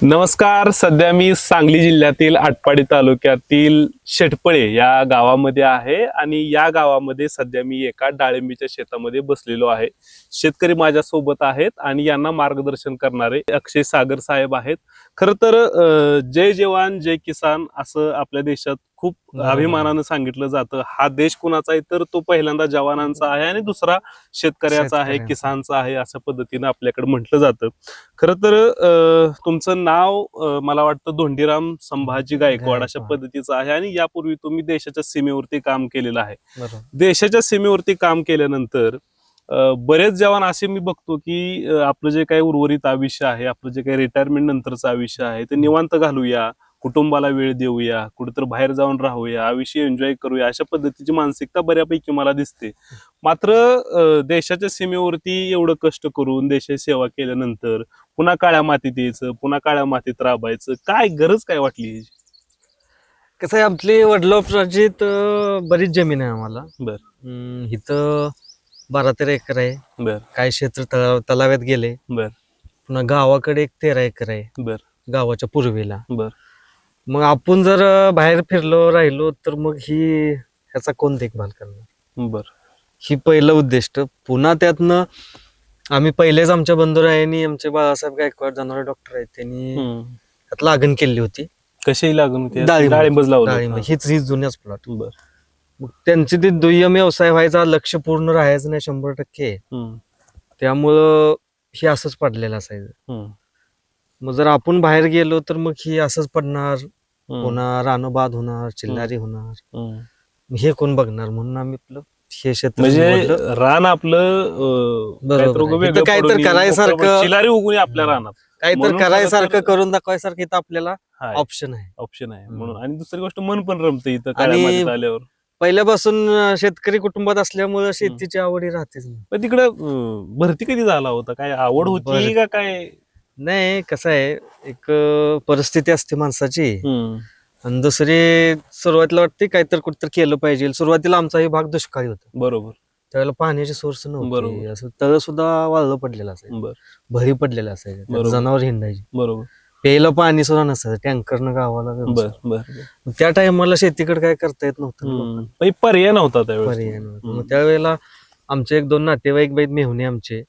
नमस्कार. सध्या मी सांगली जिल्ह्यातील आटपाडी तालुक्यातील शेटपळे या गावामध्ये आहे आणि या गावामध्ये सध्या मी एका डाळिंबीच्या शेतामध्ये बसलेलो आहे. शेतकरी माझ्या सोबत आहेत आणि यांना मार्गदर्शन करणारे अक्षय सागर साहेब आहेत. खरं तर जय जवान जय किसान असं आपल्या देशात खूप अभिमानानं सांगितलं जातं. हा देश कुणाचा आहे तर तो पहिल्यांदा जवानांचा आहे आणि दुसरा शेतकऱ्याचा आहे, किसानचा आहे, अशा पद्धतीनं आपल्याकडे म्हटलं जातं. खरं तर तुमचं नाव मला वाटतं धोंडीराम संभाजी गायकवाड अशा पद्धतीचं आहे आणि यापूर्वी तुम्ही देशाच्या सीमेवरती काम केलेलं आहे. देशाच्या सीमेवरती काम केल्यानंतर बरेच जवान असे मी बघतो की आपलं जे काही उर्वरित आयुष्य आहे, आपलं जे काही रिटायरमेंट नंतरचं आयुष्य आहे ते निवांत घालूया, कुटुंबाला वेळ देऊया, कुठेतरी बाहेर जाऊन राहूया, आयुष्य एन्जॉय करूया, अशा पद्धतीची मानसिकता बऱ्यापैकी मला दिसते. मात्र देशाच्या सीमेवरती एवढं कष्ट करून देशाची सेवा केल्यानंतर पुन्हा काळ्या मातीत यायचं, पुन्हा काळ्या मातीत राबायचं, काय गरज काय वाटली? कसं आहे, आपली वडलोपराजीत बरीच जमीन आहे आम्हाला. इथं 12-13 एकर आहे. काही क्षेत्र तलाव्यात गेले. पुन्हा गावाकडे एक 13 एकर आहे. गावाच्या पूर्वेला. मग आपण जर बाहेर फिरलो राहिलो तर मग ह्याचा कोण देखभाल करणार? ही पहिलं उद्दिष्ट. पुन्हा त्यातनं आम्ही पहिलेच आमच्या बंधुरायांनी, आमचे बाळासाहेब गायकवाड जनावर डॉक्टर आहेत, त्यांनी त्यात लागण केली होती. कशी लागण होती? डाळिंब हीच जुन्याच प्लॉट. मग त्यांची ती दुय्यम व्यवसाय व्हायचा, लक्ष पूर्ण राहायचं नाही 100%. त्यामुळं हे असंच पडलेलं असायचं. मग जर आपण बाहेर गेलो तर मग ही असंच पडणार, पुन्हा रानबाद होणार, चिल्लारी होणार. हे कोण बघणार? म्हणून आम्ही आपलं हे क्षेत्र, म्हणजे रान आपलं काहीतरी करायसारखं, चिलारी उगवणे आपल्या रानात काहीतरी करायसारखं करून दाखवायसारखं इथं आपल्याला ऑप्शन आहे. म्हणून. आणि दुसरी गोष्ट, मन पण रमतं इथं काळ्या मातीत आल्यावर. पहिल्यापासून शेतकरी कुटुंबात असल्यामुळे शेतीची आवडी राहतेच. पण तिकडं भरती कधी झाला होता? काय आवड होती का काय? नाही, कसं आहे, एक परिस्थिती असते माणसाची. आणि दुसरी, सुरुवातीला वाटते काहीतरी कुठतरी केलं पाहिजे. सुरुवातीला आमचा भाग दुष्काळी होता. बरोबर. त्यावेळेला पाण्याची सोर्स नव्हती. असं तळ सुद्धा वाळलं पडलेलं असायचं, भरी पडलेलं असायचं, जनावर हिंडायची. बरोबर. प्यायला पाणी सुद्धा नसायचं, टँकरनं गावाला. त्या टाइमला शेतीकडे काय करता येत नव्हतं, पर्याय नव्हता पर्याय. मग त्यावेळेला आमचे 1-2 नातेवाईक बाईत मेहुणे आमचे,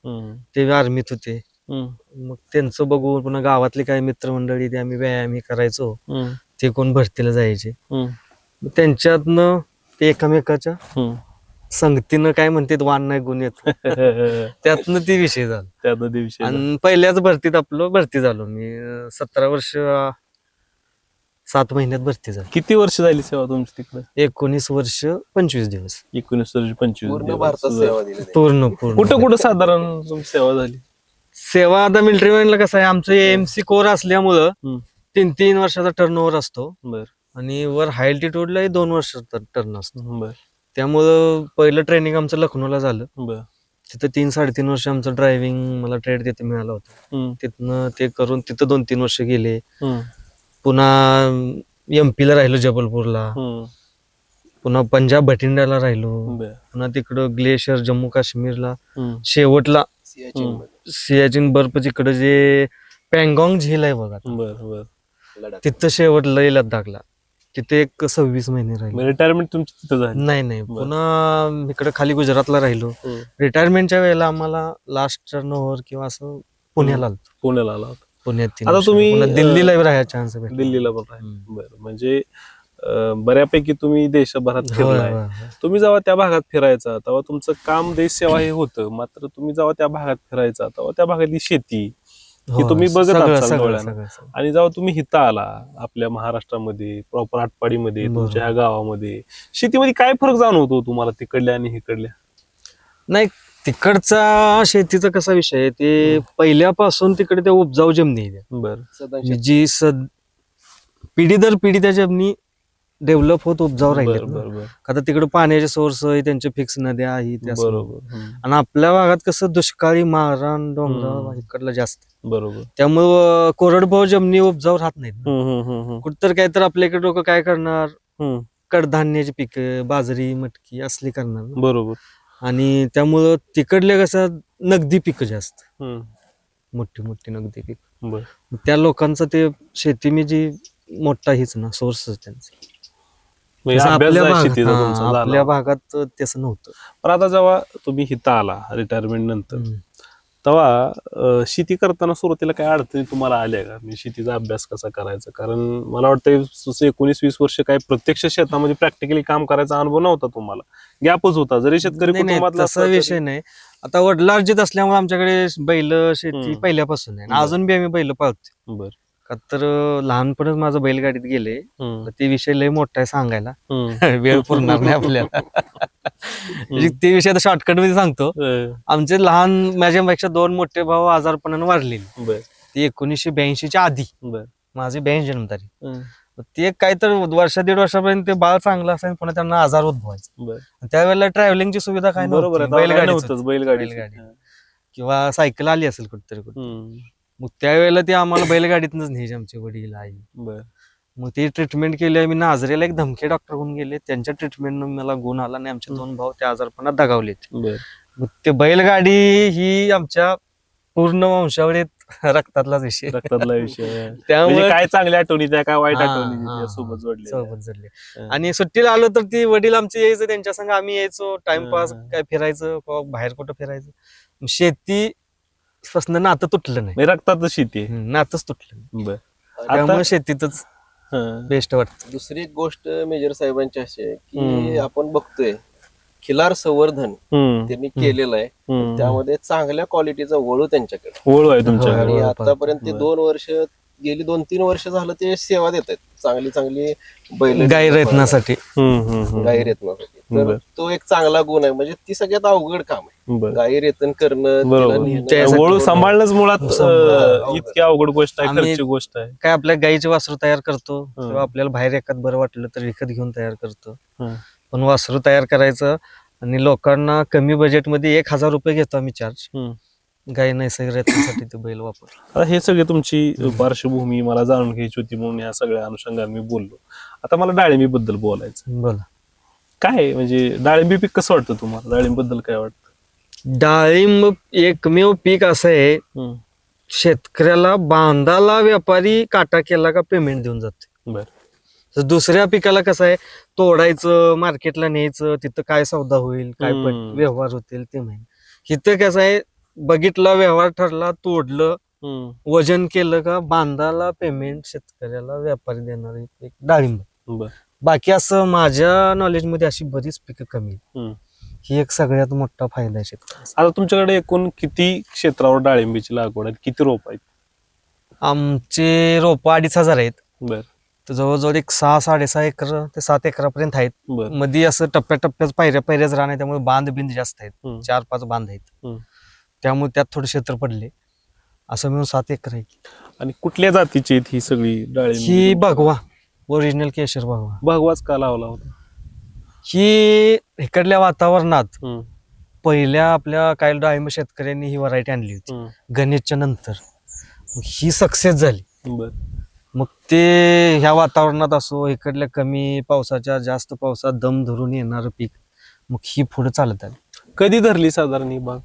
ते आर्मीत होते. मग त्यांचं बघून पुन्हा गावातले काही मित्रमंडळी, ते आम्ही व्यायाम करायचो, ते कोण भरतीला जायचे. त्यांच्यातनं ते एकमेकाच्या संगतीनं काय म्हणतात, वाण नाही गुण येत. त्यातनं ते विषय झाला. आणि पहिल्याच भरतीत आपलं भरती झालो मी. 17 वर्ष 7 महिन्यात भरती झाली. किती वर्ष झाली सेवा तुमची तिकडे? 19 वर्ष 25 दिवस. 19 वर्ष 25 पूर्ण. कुठं कुठं साधारण तुमची सेवा झाली? सेवा आता मिलिटरी मॅनला कसं आहे, आमचं AMC कोर असल्यामुळं 3 वर्षाचा टर्नओव्हर असतो. आणि वर हाय अल्टिट्यूडला 2 वर्षाचा टर्न असतो. त्यामुळं पहिलं ट्रेनिंग आमचं लखनौला झालं. तिथं 3-3.5 वर्ष आमचं ड्रायव्हिंग मला ट्रेड तिथे मिळाला होता. तिथनं ते करून तिथं 2-3 वर्ष गेले. पुन्हा MP ला राहिलो, जबलपूरला. पुन्हा पंजाब भटिंडाला राहिलो. पुन्हा तिकडं ग्लेशियर जम्मू काश्मीरला. शेवटला सियाचिन बर्फ जिकडं जे पँगॉंग झील आहे बघा, तिथं शेवटला लद्दाखला. तिथे 26 महिने राहिले. रिटायरमेंट तुमची तिथं झाली? नाही. पुन्हा इकडे खाली गुजरातला राहिलो. रिटायरमेंटच्या वेळेला आम्हाला लास्ट टर्नओव्हर किंवा असं पुण्याला आला होता. पुण्यात. आता तुम्ही दिल्लीला राहायचा चान्स? दिल्लीला पण राहिला. बरं. म्हणजे बऱ्यापैकी तुम्ही देशभरात फिरलाय. तुम्ही जेव्हा त्या भागात फिरायचा तेव्हा तुमचं काम देश सेवा हे होतं. मात्र तुम्ही जेव्हा त्या भागात फिरायचा तेव्हा त्या भागातली शेती ही तुम्ही बघत असाल डोळ्यानं. आणि जेव्हा तुम्ही इथं आला आपल्या महाराष्ट्रामध्ये, प्रॉपर आटपाडीमध्ये, तुमच्या ह्या गावामध्ये, शेतीमध्ये काय फरक जाणवतो तुम्हाला तिकडल्या आणि इकडल्या? नाही, तिकडचा शेतीचा कसा विषय आहे, ते पहिल्यापासून तिकडे त्या उपजाऊ जमिनी आहे, जी पिढी दर पिढी त्या जमिनी डेव्हलप होत उपजाऊ राहिले. आता तिकडे पाण्याचे सोर्स आहे, त्यांचे फिक्स नद्या आहेत. आणि आपल्या भागात कसं दुष्काळी, मारण, डोंगराळ इकडला जास्त. त्यामुळं कोरडभाऊ जमिनी उपजाऊ राहत नाहीत. कुठतर काय तर आपल्या इकडे लोक काय करणार, कडधान्याची पिकं, बाजरी, मटकी असली करणार. आणि त्यामुळं तिकडले कसं नगदी पिकं जास्त. मोठी मोठी नगदी पीक. बर. त्या लोकांचं ते शेती म्हणजे मोठा हीच ना सोर्स त्यांचा. म्हणजे तसं अभ्यास आपल्या आहे भागात शेतीचा तुमचा झाला. आपल्या भागात तसं नव्हतं. पण आता जेव्हा तुम्ही इथं आला रिटायरमेंट नंतर, तेव्हा शेती करताना सुरुवातीला काय अडचणी तुम्हाला आल्या का? म्हणजे शेतीचा अभ्यास कसा करायचा? कारण मला वाटतं 19-20 वर्ष काय प्रत्यक्ष शेतामध्ये प्रॅक्टिकली काम करायचा अनुभव नव्हता तुम्हाला, गॅपच होता. जरी शेतकरी नाही, कुटुंबातला तसा असला विषय नाही. आता वडिलार्जित असल्यामुळे आमच्याकडे बैल शेती पहिल्यापासून आहे. आणि अजून बी आम्ही बैल पाळतो. बर. का तर लहानपणच माझं बैलगाडीत गेले. ते विषय लय मोठा आहे सांगायला, वेळ पुरणार नाही आपल्याला. म्हणजे ते विषय शॉर्टकट मध्ये सांगतो. आमचे लहान माझ्यापेक्षा 2 मोठे भाऊ आजारपणाने वारलेले. ते 1982च्या आधी, माझी 82 जन्मतारीख. ते काय तर वर्ष 1.5 वर्षापर्यंत ते बाळ चांगलं असायचं, पुन्हा त्यांना आजार उद्भवायचा. त्यावेळेला ट्रॅव्हलिंगची सुविधा काय नव्हती, बैलगाडी किंवा सायकल आली असेल कुठतरी कुठे. मग त्यावेळेला ते आम्हाला बैलगाडीतनच न्यायचे आमचे वडील आई. मग ते ट्रीटमेंट केली आम्ही. नाझरेला एक धमके डॉक्टर होऊन गेले, त्यांच्या ट्रीटमेंट मला गुण आला नाही. आमचे 2 भाऊ त्या आजारपणात दगावले. मग ते बैलगाडी ही आमच्या पूर्ण वंशावळीत रक्तातलाच विषय. त्यामुळे काय चांगल्या आठवणी त्या, काय वाईट आठवणी सोबत जोडले. आणि सुट्टीला आलो तर ती वडील आमचे यायचं, त्यांच्या संग आम्ही यायचो, टाइमपास काय फिरायचं, बाहेर कुठं फिरायचं. शेती पासून नातं तुटलं नाही, रक्तातच शेती नातच तुटलं नाही. त्यामुळे शेतीतच बेस्ट वाटतं. दुसरी एक गोष्ट मेजर साहेबांची अशी आहे की आपण बघतोय खिलार संवर्धन त्यांनी केलेलं आहे. त्यामध्ये चांगल्या क्वालिटीचा वळू त्यांच्याकडे वळू आहे तुमच्याकडे. आणि आतापर्यंत ते 2 वर्ष गेली 2-3 वर्ष झालं ते सेवा देत आहेत. चांगली चांगली बैल गाई रेतनासाठी. तर तो एक चांगला गुण आहे. म्हणजे ती सगळ्यात अवघड काम आहे, गाई रेतन करणं. वळू सांभाळणंच मुळात इतकी अवघड गोष्ट आहे, खर्ची गोष्ट आहे. काय आपल्या गाईचे वासरू तयार करतो किंवा आपल्याला बाहेर एखाद बरं वाटलं तर विकत घेऊन तयार करतो. पण वासरू तयार करायचं आणि लोकांना कमी बजेटमध्ये 1000 रुपये घेतो आम्ही चार्ज, गाई नैसर्गिक रेतनासाठी ते बैल वापर. हे सगळे तुमची पार्श्वभूमी मला जाणून घ्यायची होती म्हणून या सगळ्या अनुषंगाने मी बोललो. आता मला डाळिंबी बद्दल बोलायचं. बोला. काय म्हणजे डाळिंबी पीक कसं वाटतं तुम्हाला? डाळिंब बद्दल काय वाटतं? डाळिंब एकमेव पीक असं आहे, शेतकऱ्याला बांधाला व्यापारी काटा केला का पेमेंट देऊन जाते. बरं. दुसऱ्या पिकाला कसं आहे, तोडायचं, मार्केटला न्यायचं, तिथं काय सौदा होईल, काय व्यवहार होतील ते माहिती. इथं कसं आहे, बघितला, व्यवहार ठरला, तोडलं, वजन केलं का बांधाला पेमेंट शेतकऱ्याला व्यापारी देणार एक डाळिंब. बाकी असं माझ्या नॉलेज मध्ये अशी बरीच पिकं कमी. ही एक सगळ्यात मोठा फायदा आहे शेतकऱ्याचा. आता तुमच्याकडे एकूण किती क्षेत्रावर डाळिंबीची लागवड आहे? किती रोप आहेत? आमचे रोप 2500 आहेत. बर. तर जवळजवळ एक 6-6.5 एकर ते 7 एकरापर्यंत आहेत. मध्ये असं टप्प्याटप्प्यात पायऱ्याच राहणार, त्यामुळे बांध बिंद जास्त आहेत. 4-5 बांध आहेत, त्यामुळे त्यात थोडे क्षेत्र पडले. असं मिळून 7 एकर आहे. आणि कुठल्या जातीची आहेत ही सगळी डाळिंब? ही भगवा, ओरिजिनल केशर भगवा. भगवाच का लावला होता? ही इकडल्या वातावरणात पहिल्या आपल्या काही डाळिंब शेतकऱ्यांनी ही व्हरायटी आणली होती गणेशच्या नंतर. ही सक्सेस झाली. मग ते ह्या वातावरणात असो, इकडल्या कमी पावसाच्या जास्त पावसात दम धरून येणार पीक, मग ही पुढे चालत आली. कधी धरली साधारण ही बाग?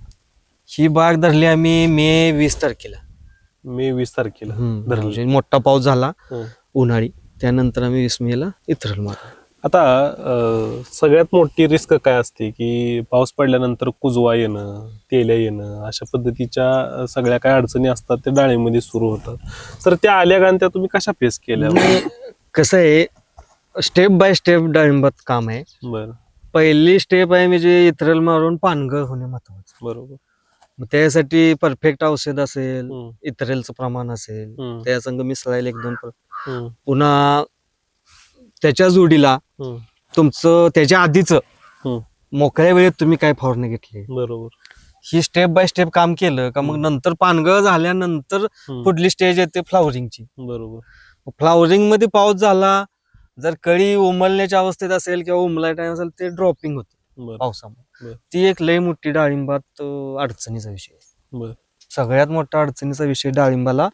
ही बाग धरली आम्ही मे 20 तारखेला. मे 20 तारखेला धरली. मोठा पाऊस झाला उन्हाळी, त्यानंतर आम्ही 20 मेला इथरल मारला. आता सगळ्यात मोठी रिस्क काय असते की पाऊस पडल्यानंतर कुजवा येणं, तेल्या येणं, अशा पद्धतीच्या सगळ्या काय अडचणी असतात त्या डाळीमध्ये सुरू होतात. तर त्या आल्या का त्या तुम्ही कशा फेस केल्या? कसं आहे, स्टेप बाय स्टेप डाळिंबात काम आहे. बरं. पहिली स्टेप आहे म्हणजे इथरल मारून पानगळ होणे महत्वाचं. बरोबर. मग त्यासाठी परफेक्ट औषध असेल, इथरेलचं प्रमाण असेल, त्या संग मिसळायला 1-2. पुन्हा त्याच्या जोडीला तुमचं त्याच्या आधीच मोकळ्या वेळेत तुम्ही काय फवारणी घेतली. बरोबर. ही स्टेप बाय स्टेप काम केलं का मग नंतर पानगळ झाल्यानंतर पुढली स्टेज येते फ्लावरिंगची. बरोबर. फ्लावरिंग मध्ये पाऊस झाला, जर कळी उमलण्याच्या अवस्थेत असेल किंवा उमलाय टाइम असेल, ते ड्रॉपिंग होते पावसामुळे. ती एक लय मोठी डाळिंबात अडचणीचा विषय आहे. सगळ्यात मोठा अडचणीचा विषय डाळिंबाला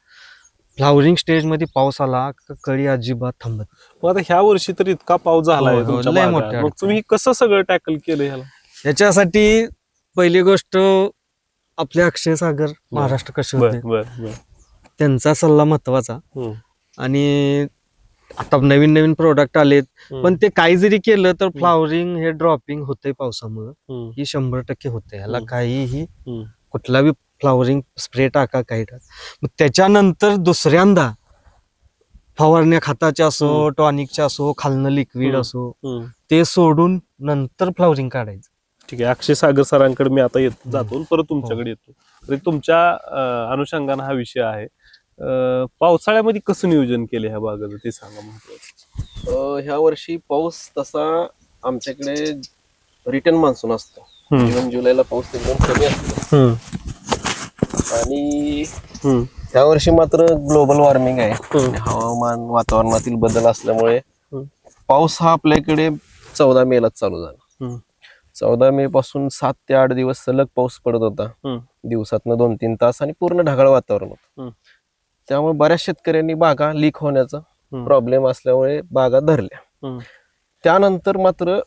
फ्लावरिंग स्टेज मध्ये पाऊस आला कळी अजिबात थांबत. मग आता ह्या वर्षी तर इतका पाऊस झालाय तुमच्या भागात, मग तुम्ही कसं सगळं टॅकल केलं ह्याला? याच्यासाठी पहिली गोष्ट आपले अक्षय सागर महाराष्ट्र कृषी बर उद्योग, बर बर. त्यांचा सल्ला महत्वाचा. हम्म, आणि आता नवीन नवीन प्रोडक्ट आलेत, पण ते काही जरी केलं तर फ्लावरिंग हे ड्रॉपिंग होतंय पावसामुळे, हम्म, ही 100% होते. ह्याला हम्म. काहीही हम्म, कुठला बी फ्लावरिंग स्प्रे टाका काही टाका, मग त्याच्यानंतर दुसऱ्यांदा फवारण्या खताच्या असो, टॉनिकच्या असो, खालनं लिक्विड असो, हम्म. ते सोडून नंतर फ्लावरिंग काढायचं. ठीक आहे. अक्षय सागर सरांकडे मी आता जातो, परत तुमच्याकडे येतो. तरी तुमच्या अनुषंगाने हा विषय आहे. पावसाळ्यामध्ये कसं नियोजन केलं ह्या बागाचं ते सांगा महत्वाचं. ह्या वर्षी पाऊस तसा आमच्याकडे रिटर्न मान्सून असतो. जून जुलैला पाऊस एकदम कमी असतो आणि ह्या वर्षी मात्र ग्लोबल वॉर्मिंग आहे. हवामान वातावरणातील बदल असल्यामुळे पाऊस हा आपल्याकडे 14 मेलाच चालू झाला. 14 मे पासून 7 ते 8 दिवस सलग पाऊस पडत होता. दिवसातनं 2-3 तास आणि पूर्ण ढगाळ वातावरण होतं. त्यामुळे बऱ्याच शेतकऱ्यांनी बागा लीक होण्याचा प्रॉब्लेम असल्यामुळे बागा धरल्या. त्यानंतर मात्र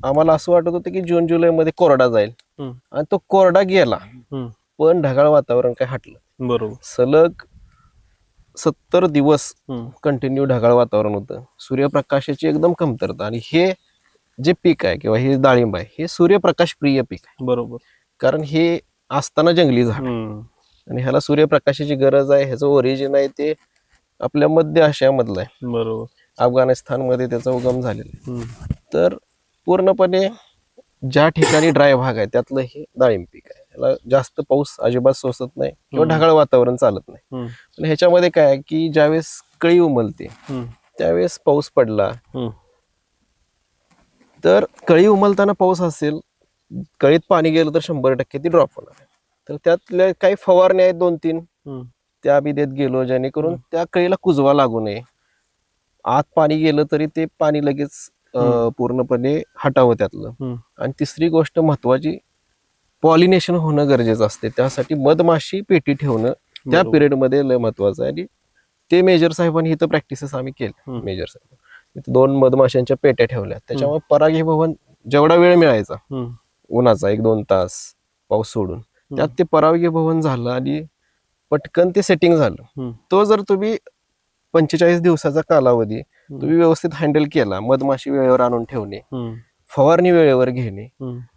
आम्हाला असं वाटत होतं की जून जुलै मध्ये कोरडा जाईल आणि तो कोरडा गेला, पण ढगाळ वातावरण काय हटलं. बरोबर. सलग 70 दिवस कंटिन्यू ढगाळ वातावरण होतं. सूर्यप्रकाशाची एकदम कमतरता. आणि हे जे पीक आहे किंवा हे डाळिंब आहे हे सूर्यप्रकाश प्रिय पीक आहे. बरोबर. कारण हे असताना जंगली झाड आणि ह्याला सूर्यप्रकाशाची गरज आहे. ह्याचं ओरिजिन आहे ते आपल्या मध्य आशियामधलं आहे. बरोबर. अफगाणिस्तान मध्ये त्याचा उगम झालेला आहे. तर पूर्णपणे ज्या ठिकाणी ड्राय भाग आहे त्यातलं हे डाळिंब पीक आहे. याला जास्त पाऊस अजिबात सोसत नाही किंवा ढगाळ वातावरण चालत नाही. पण ह्याच्यामध्ये काय आहे की ज्यावेळेस कळी उमलते त्यावेळेस पाऊस पडला तर कळी उमलताना पाऊस असेल, कळीत पाणी गेलं तर 100% ती ड्रॉप होणार आहे. तर त्यातल्या काही फवारण्या आहेत 2-3 त्या आम्ही देत गेलो जेणेकरून त्या कळीला कुजवा लागू नये. आत पाणी गेलं तरी ते पाणी लगेच पूर्णपणे हटावं त्यातलं. आणि तिसरी गोष्ट महत्वाची, पॉलिनेशन होणं गरजेचं असते. त्यासाठी मधमाशी पेटी ठेवणं त्या पिरियड मध्ये लय महत्वाचं आहे. आणि ते मेजर साहेबांनी इथं प्रॅक्टिसेस आम्ही केले. मेजर साहेब 2 मधमाशांच्या पेट्या ठेवल्या, त्याच्यामुळे परागीभवन जेवढा वेळ मिळायचा उन्हाचा 1-2 तास पाऊस सोडून त्यात ते परागीभवन झालं आणि पटकन ते सेटिंग झालं. तो जर तुम्ही 45 दिवसाचा कालावधी तुम्ही व्यवस्थित हँडल केला, मधमाशी वेळेवर आणून ठेवणे, फवारणी वेळेवर घेणे,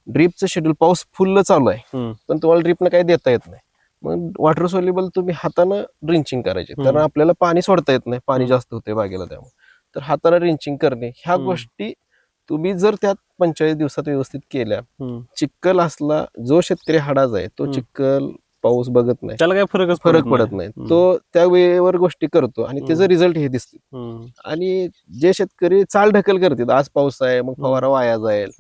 ड्रीपचं शेड्यूल, पाऊस फुल्ल चालू आहे पण तुम्हाला ड्रीपनं काही देता येत नाही, मग वॉटर सोल्युबल तुम्ही हातानं ड्रिंचिंग करायचे. कारण आपल्याला पाणी सोडता येत नाही, पाणी जास्त होते बागेला, त्यामुळे तर हाताने ड्रिंचिंग करणे, ह्या गोष्टी तुम्ही जर त्यात 45 दिवसात व्यवस्थित केल्या, चिखल असला जो शेतकरी हाडाच आहे तो चिखल पाऊस बघत नाही, त्याला काही फरक पडत नाही, तो त्या वेळेवर गोष्टी करतो आणि त्याचा रिझल्ट हे दिसते. आणि जे शेतकरी चाल ढकल करतात, आज पाऊस आहे मग फवारा वाया जाईल,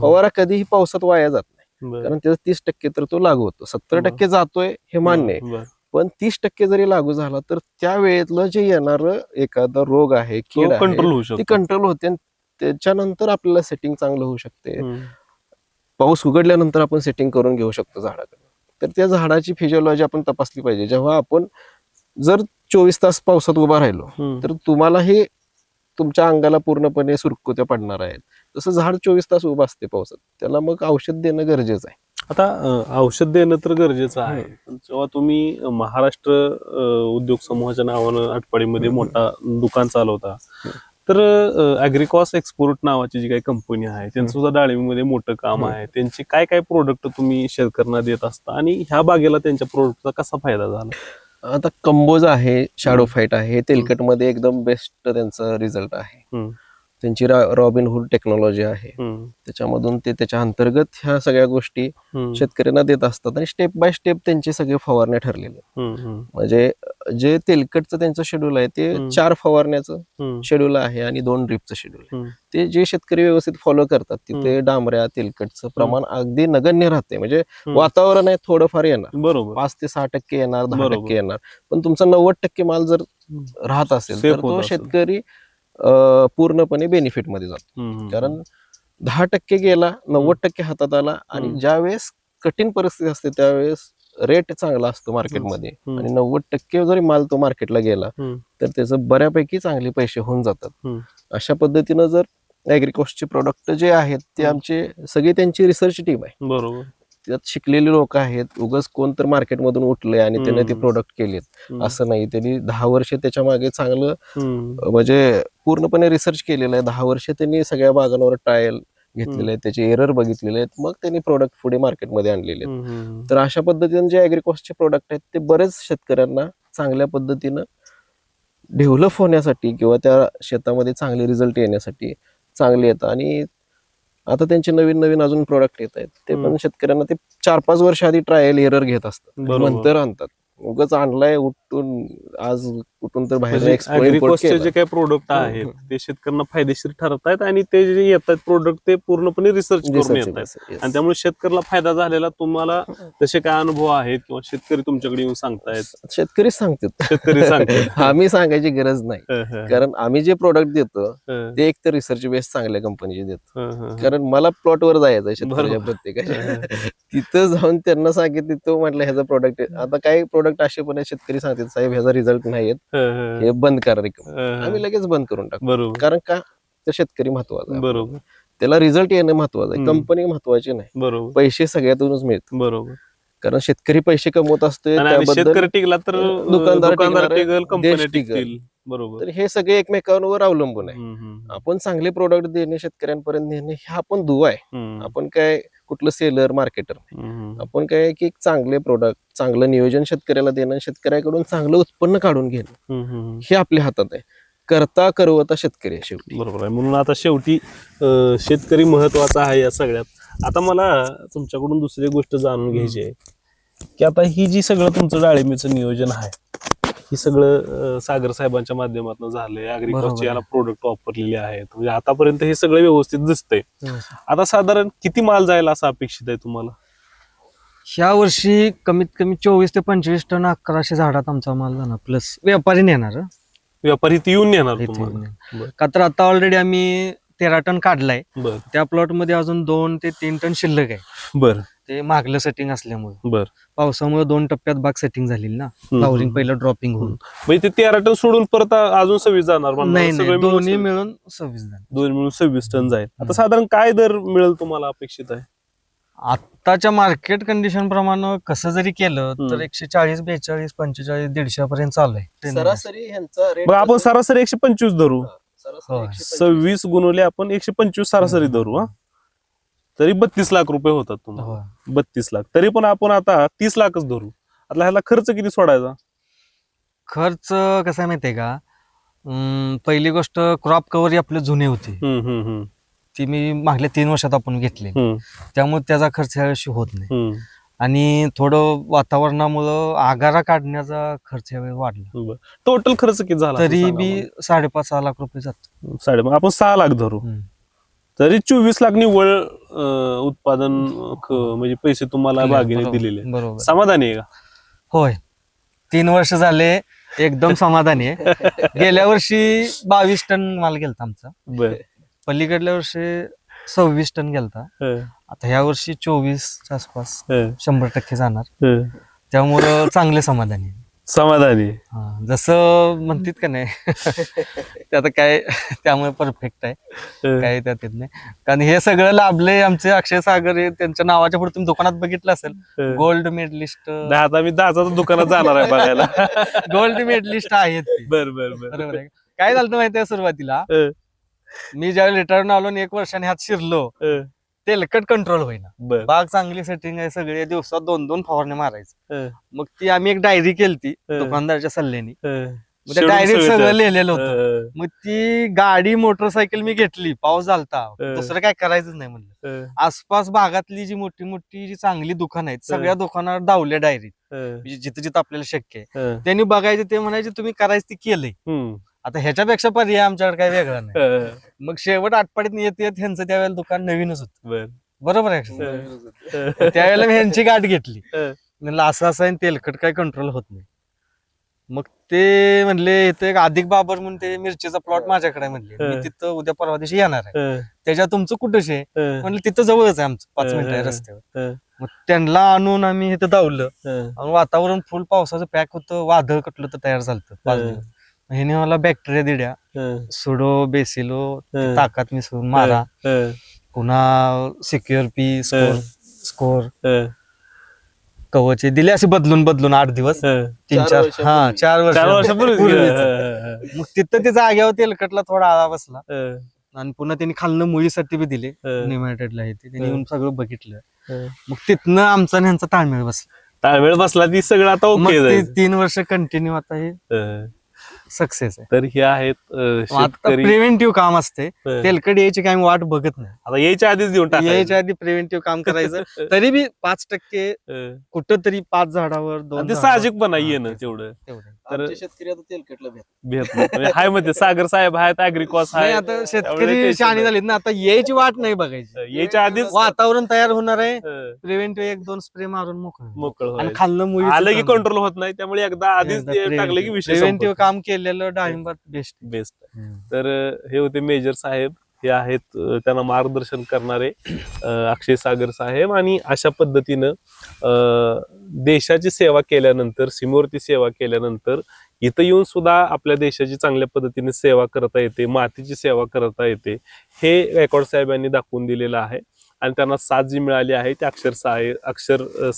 फवारा कधीही पावसात वाया जात नाही, कारण त्याचा 30% तर तो लागू होतो. 70% जातोय हे मान्य आहे, पण 30% जरी लागू झाला तर त्या वेळेतलं जे येणार एखादा रोग आहे, कीड आहे, ती कंट्रोल होते आणि त्याच्यानंतर आपल्याला सेटिंग चांगलं होऊ शकते. पाऊस उघडल्यानंतर आपण सेटिंग करून घेऊ शकतो झाडाकडे. तर त्या झाडाची फिजिओलॉजी आपण तपासली पाहिजे. जेव्हा आपण जर 24 तास पावसात उभा राहिलो तर तुम्हाला हे तुमच्या अंगाला पूर्णपणे सुरकुत्या पडणार आहेत. तसं झाड 24 तास उभं असते पावसात, त्याला मग औषध देणं गरजेचं आहे. आता औषध देणं तर गरजेचं आहे, पण जेव्हा तुम्ही महाराष्ट्र उद्योग समूहाच्या नावानं आटपाडीमध्ये मोठा दुकान चालवता, तर ॲग्रिकॉस एक्सपोर्ट नावाची जी काही कंपनी आहे त्यांचं सुद्धा डाळिंबीमध्ये मोठं काम आहे. त्यांचे काय काय प्रोडक्ट तुम्ही शेतकऱ्यांना देत असता आणि ह्या बागेला त्यांच्या प्रोडक्टचा कसा फायदा झाला? आता कंबोज आहे, शॅडो फाईट आहे, तेलकट मध्ये एकदम बेस्ट त्यांचा रिझल्ट आहे. त्यांची रॉबिनहुड टेक्नॉलॉजी आहे, त्याच्यामधून ते त्याच्या अंतर्गत ह्या सगळ्या गोष्टी शेतकऱ्यांना देत असतात आणि स्टेप बाय स्टेप त्यांचे सगळे फवारण्या ठरलेले. म्हणजे जे तेलकटचं त्यांचं शेड्यूल आहे ते 4 फवारण्याचं शेड्यूल आहे आणि 2 ड्रीपचं शेड्यूल आहे. ते जे शेतकरी व्यवस्थित फॉलो करतात तिथे डांबऱ्या तेलकटचं प्रमाण अगदी नगण्य राहते. म्हणजे वातावरण आहे थोडंफार येणार, बरोबर 5 ते 6% येणार, 10% येणार, पण तुमचा 90% माल जर राहत असेल तर तो शेतकरी पूर्णपणे बेनिफिट मध्ये जातो. कारण 10% गेला, 90% हातात आला आणि ज्यावेळेस कठीण परिस्थिती असते त्यावेळेस रेट चांगला असतो मार्केटमध्ये आणि 90% जरी माल तो मार्केटला गेला तर त्याचं बऱ्यापैकी चांगले पैसे होऊन जातात. अशा पद्धतीनं जर ॲग्रिकॉसचे प्रोडक्ट जे आहेत ते आमचे सगळे त्यांची रिसर्च टीम आहे, बरोबर त्यात शिकलेली लोक आहेत. उगाच कोण तर मार्केटमधून उठले आणि त्याने ते प्रोडक्ट केलेत असं नाही. त्यांनी 10 वर्ष त्याच्या मागे चांगलं म्हणजे पूर्णपणे रिसर्च केलेला आहे. 10 वर्ष त्यांनी सगळ्या बागांवर ट्रायल घेतलेले आहेत, त्याचे एरर बघितलेले आहेत, मग त्यांनी प्रोडक्ट पुढे मार्केटमध्ये आणलेले आहेत. तर अशा पद्धतीने जे ॲग्रिकॉस्टचे प्रोडक्ट आहेत ते बरेच शेतकऱ्यांना चांगल्या पद्धतीनं डेव्हलप होण्यासाठी किंवा त्या शेतामध्ये चांगले रिझल्ट येण्यासाठी चांगले येतात. आणि आता त्यांचे नवीन नवीन अजून प्रोडक्ट येत आहेत, ते पण शेतकऱ्यांना ते 4-5 वर्ष आधी ट्रायल एरर घेत असतात, नंतर आणतात. उगाच आणलाय उठून आज कुठून तर बाहेर ऍग्रिकॉस्टचे जे काही प्रोडक्ट आहेत ते शेतकऱ्यांना फायदेशीर ठरत आहेत आणि ते जे येतात प्रोडक्ट ते पूर्णपणे रिसर्च करून येत आहेत आणि त्यामुळे शेतकऱ्याला फायदा झालेला. तुम्हाला तसे काय अनुभव आहेत किंवा शेतकरी तुमच्याकडे येऊन सांगतायत? शेतकरी सांगतात, शेतकरी सांगतात. आम्ही सांगायची गरज नाही, कारण आम्ही जे प्रोडक्ट देतो ते एक तर रिसर्च बेस चांगल्या कंपनीचे देतो. कारण मला प्लॉटवर जायचं आहे शेतकऱ्याच्या प्रत्येकाच्या, तिथं जाऊन त्यांना सांगितलं तो म्हटलं ह्याचा प्रोडक्ट. आता काही प्रोडक्ट असे पण शेतकरी सांगतात साहेब ह्याचा रिझल्ट नाही येत, हे बंद करा, आम्ही लगेच बंद करून टाकतो. कारण का तर शेतकरी महत्वाचा आहे, बरोबर, त्याला रिझल्ट येणं महत्वाचं आहे, कंपनी महत्वाची नाही. बरोबर, पैसे सगळ्यातूनच मिळतात. बरोबर, कारण शेतकरी पैसे कमवत असतो, शेतकरी टिकला तर दुकानदार टिकल, कंपनी टिकतील. बरोबर, तर हे सगळे एकमेकांवर अवलंबून आहे. आपण चांगले प्रोडक्ट देणे, शेतकऱ्यांपर्यंत नेणे हा आपण दुवा आहे. आपण काय कुठलं सेलर मार्केटर नाही, आपण काय की चांगले प्रोडक्ट, चांगलं नियोजन शेतकऱ्याला देणं, शेतकऱ्याकडून चांगलं उत्पन्न काढून घेणं हे आपल्या हातात आहे. करता करवता शेतकरी शेवटी. बरोबर आहे. म्हणून आता शेवटी शेतकरी महत्वाचा आहे या सगळ्यात. आता मला तुमच्याकडून दुसरी गोष्ट जाणून घ्यायची आहे की आता ही जी सगळं तुमचं डाळिंबीचं नियोजन आहे ही सगळं सागर साहेबांच्या माध्यमातून झालंय, ऍग्रिकॉस्टचे याला प्रोडक्ट वापरलेले आहेत, म्हणजे आतापर्यंत हे सगळं व्यवस्थित दिसतंय. आता साधारण किती माल जायला असं अपेक्षित आहे तुम्हाला? ह्या वर्षी कमीत कमी 24 ते 25 टन 1100 झाडात आमचा माल जाणार, प्लस व्यापारी नेणार. व्यापारी ती येऊन नेणार तुम्हाला? का तर आता ऑलरेडी आम्ही 13 टन काढलाय, त्या प्लॉट मध्ये अजून 2 ते 3 टन शिल्लक आहे. बरं, ते मागलं सेटिंग असल्यामुळे, बर, पावसामुळे 2 टप्प्यात बाग सेटिंग झालेली ना, फ्लावरिंग पहिलं ड्रॉपिंग होऊन. म्हणजे ते 13 टन सोडून परत अजून 26 जाणार? नाही, दोन्ही मिळून 26 जाणार. दोन्ही मिळून 26 टन जाईल. आता साधारण काय दर मिळेल तुम्हाला अपेक्षित आहे? आताच्या मार्केट कंडिशन प्रमाणे कसं जरी केलं तर 140, 42, 45, 150 पर्यंत चालू आहे सरासरी ह्यांचा रेट. आपण सरासरी 125 धरू, 26 गुणवले आपण 125 सरासरी धरू. तरी 32 लाख रुपये होतात तुम्हाला. 32 लाख, तरी पण आपण आता 30 लाखच धरू. आता ह्याला खर्च किती सोडायचा? खर्च कसा आहे माहितीये का, पहिली गोष्ट क्रॉप कव्हर आपले जुने होते, ती मी मागल्या 3 वर्षात आपण घेतले, त्यामुळे त्याचा खर्च यावर्षी होत नाही. आणि थोडं वातावरणामुळं आगारा काढण्याचा खर्च यावेळी वाढला. टोटल खर्च किती झाला? तरी बी 5.5-6 लाख रुपये जातो. आपण 6 लाख धरू, तरी 24 लाख निव्वळ उत्पादन म्हणजे पैसे तुम्हाला बागेने दिलेले. बरोबर, समाधानी आहे का? होय, 3 वर्ष झाले एकदम समाधानी आहे. गेल्या वर्षी 22 टन माल गेलता आमचा, पलीकडल्या वर्षी 26 टन गेलता. आता ह्या वर्षी 24 आसपास 100% जाणार, त्यामुळं चांगले समाधानी. जसं म्हणतात का नाही ते आता काय, त्यामुळे परफेक्ट आहे, काय त्यात येत नाही. कारण हे सगळं लाभले आमचे अक्षय सागर, हे त्यांच्या नावाच्या पुढे तुम्ही दुकानात बघितलं असेल, गोल्ड मेडलिस्ट. आता मी 10च्या दुकानात जाणार आहे बघायला. गोल्ड मेडलिस्ट आहेत. बरोबर आहे. काय झालं माहितीये, सुरुवातीला मी ज्यावेळी रिटायर्ड आलो आणि 1 वर्षाने हात शिरलो, तेलकट कंट्रोल होईना. बाग चांगली सेटिंग आहे, सगळे दिवसात 2-2 फवारणी मारायचं. मग ती आम्ही एक डायरी केली दुकानदाराच्या सल्ल्याने, त्या डायरीत सगळं लिहिलेलं होतं. मग ती गाडी मोटरसायकल मी घेतली, पाऊस झालता, दुसरं काय करायचं नाही म्हणलं. आसपास भागातली जी मोठी मोठी जी चांगली दुकान आहेत सगळ्या दुकानावर दावल्या डायरीत, जिथं जिथं आपल्याला शक्य आहे त्यांनी बघायचं, ते म्हणायचे तुम्ही करायचं ते केलंय. आता ह्याच्यापेक्षा पर्याय आमच्याकडे काही वेगळा नाही. मग शेवट आटपाडीत येत येत ह्यांचं त्यावेळेला दुकान नवीनच होतं, बरोबर आहे. त्यावेळेला मी ह्यांची गाठ घेतली, म्हणलं असं असं आहे, तेलकट काही कंट्रोल होत नाही. मग ते म्हणले इथे एक अधिक बाबर म्हणून ते मिरचीचा प्लॉट माझ्याकडे म्हणले, मी तिथं उद्या परवा दिवशी येणार आहे, त्याच्यात तुमचं कुठंच आहे म्हणलं, तिथं जवळच आहे आमचं, 5 मिनिटं आहे रस्त्यावर. मग त्यांना आणून आम्ही इथं धावलं, आणि वातावरण फुल पावसाचं पॅक होतं, वादळ कटलं तर तयार झालं 5 दिवस. ह्याने मला बॅक्टेरिया दिल्या, सुडो, बेसिलो, ताकात मिसळून मारा, पुन्हा सिक्युअर पी, स्कोर हं, कवचे दिले असे बदलून बदलून 8 दिवस हं. 3-4 हा 4 4 वर्षापूर्वीच पूर्वीच. हं, मग तिथं ते जाग्यावर तेलकटला थोडा आळा बसला हं, आणि पुन्हा त्यांनी खालनं मुळीसाठी बी दिले हं. निमॅटेडला हे ते त्यांनी हं. येऊन सगळं बघितलं. हं. मग तिथनं आमचा आणि ह्यांचा ताळमेळ बसला. ताळमेळ बसला ती सगळं आता मग ओके ते जायचं. 3 वर्ष कंटिन्यू आता हे हं. सक्सेस आहे. तर हे आहेत मग आता शेतकरी. प्रिव्हेंटिव्ह काम असते, हं. तेलकट यायची काही वाट बघत नाही. आता यायच्या आधीच देऊन टाकायचं. यायच्या आधी प्रिव्हेंटिव्ह काम करायचं तरी बी 5% हं. कुठं तरी 5 झाडावर 2 आणि ते साहजिक पण येणं तेवढं तर आमचे शेतकरी आता तेलकटला भेट भेट नाही. म्हणजे हाय मध्ये सागर साहेब आहेत, अॅग्रिकॉस नाही. आहे. आता त्यामुळे शेतकरी tension शहाणे नाही. झालेत ना, आता यायची वाट नाही बघायची. यायच्या आधीच वातावरण तयार होणार आहे, हं, प्रिव्हेंटिव्ह 1-2 स्प्रे मारून मोकळं मोकळं आणि व्हायचं. खाल्लं मुळी आलं की कंट्रोल होत नाही, त्यामुळे एकदा आधीच टाकलं की विषय प्रिव्हेंटिव्ह काम केलेलं डाळिंबात बेस्ट. बेस्ट. तर हे होते मेजर साहेब. हे आहेत त्यांना मार्गदर्शन करणारे अक्षय सागर साहेब. आणि अशा पद्धतीनं देशाची सेवा केल्यानंतर, सीमेवरती सेवा केल्यानंतर इथं येऊन सुद्धा आपल्या देशाची चांगल्या पद्धतीने सेवा करता येते, मातीची सेवा करता येते, हे गायकवाड साहेबांनी दाखवून दिलेलं आहे. आणि त्यांना साथ जी मिळाली आहे ते अक्षय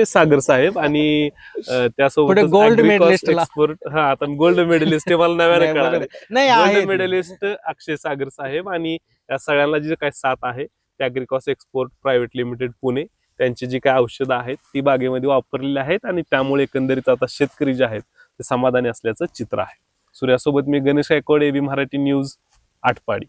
सागर साहेब आणि त्यासोबत गोल्ड मेडलिस्ट एक्सपर्ट. हा, आता गोल्ड मेडलिस्ट मला नव्याने कळालं. नाही गोल्ड आहे मेडलिस्ट अक्षय सागर साहेब आणि या सगळ्यांना जी काही साथ आहे ते अॅग्रिकॉस एक्सपोर्ट प्रायव्हेट लिमिटेड पुणे, त्यांची जी काही औषधं आहेत ती बागेमध्ये वापरलेली आहेत आणि त्यामुळे एकंदरीत आता शेतकरी जे आहेत ते समाधानी असल्याचं चित्र आहे. सूर्यासोबत मी गणेश गायकवाड, एबी मराठी न्यूज, आटपाडी.